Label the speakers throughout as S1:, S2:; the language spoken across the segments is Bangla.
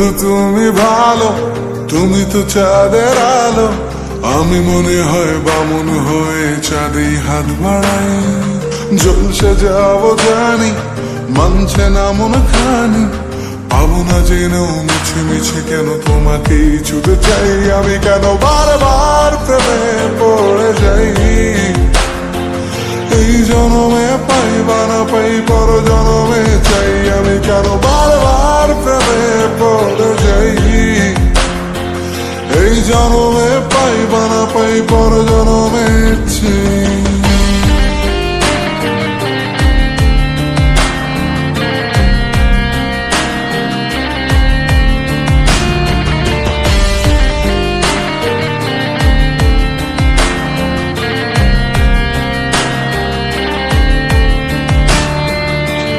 S1: বন্ধু তুমি ভালো, তুমি তো চাঁদের আলো। আমি মনে হয় বামুন হয়ে চাঁদেই হাত বাড়াই। জলসে যাব জানি, মানছে না মন খানি। পাবো না জেনেও মিছে মিছে কেন তোমাকেই ছুতে চাই। আমি কেন বারবার প্রেমে পড়ে যাই। এই জনমে পাই বা না পাই পর জনমে চাই। আমি কেন বারবার প্রেমে পড়ে যাই। এই জনমে পাই বা না পাই পর জনমে চাই।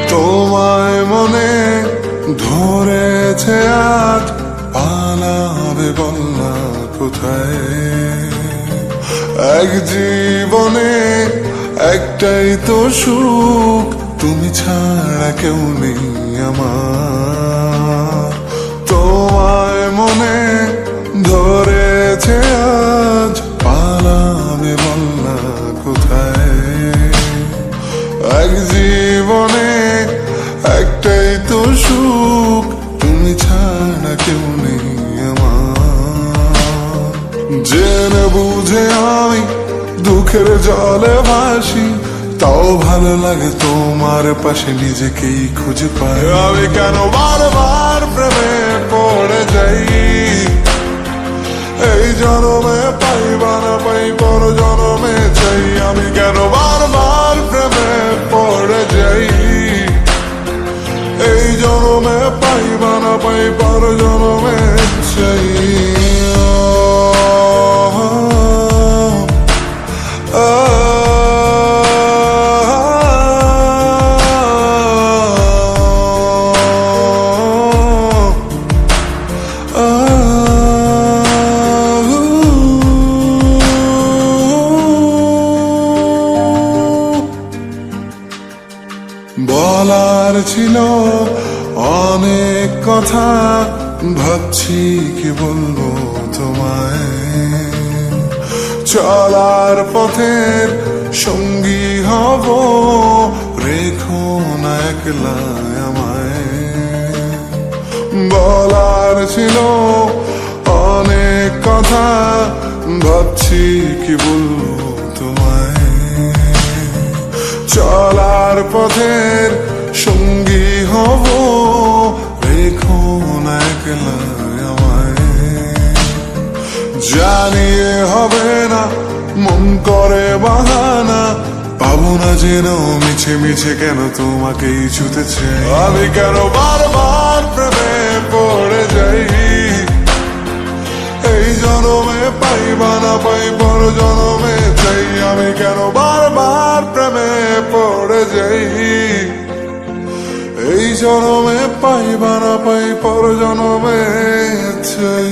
S1: তোমায় মনে ধরেছে আজ, পালাবে বলনা কোথায়। এক জীবনে একটাই তো সুখ, তুমি ছাড়া কেউ নেই আমার। তোমায় মনে ধরেছে আজ, পালাবে বলনা কোথায়। এক জীবনে একটাই তো সুখ, তুমি ছাড়া কেউ নেই আমার। জেনে বুঝে আমি দুঃখের জলে ভাসি, তাও ভালো লাগে তোমার পাশে নিজেকেই খুঁজে পাই। আমি কেন বারবার প্রেমে পড়ে যাই। এই জনমে পাই বা না পাই পর জনমে চাই। আমি কেন বারবার প্রেমে পড়ে যাই। এই জনমে পাই বা না পাই পর জনমে চাই। বলার ছিল অনেক কথা, ভাবছি কি বলবো তোমায়। চলার পথের সঙ্গী হব, রেখো না একলা আমায়। বলার ছিল অনেক কথা, ভাবছি কি বলবো তোমায়। চলার পথের সঙ্গী হব, রেখো না একলা আমায়। জানিয়ে হবে না মন করে বাহানা, পাবো না যেন মিছে মিছে কেন তোমাকেই ছুতেছে। আমি কেন বারবার প্রেমে পড়ে যাই। এই জনমে পাই বা না পাই পর জনমে চাই। আমি কেন বারবার প্রেমে পড়ে যাই। এই জনমে পাই বা না পাই পর জনমে চাই।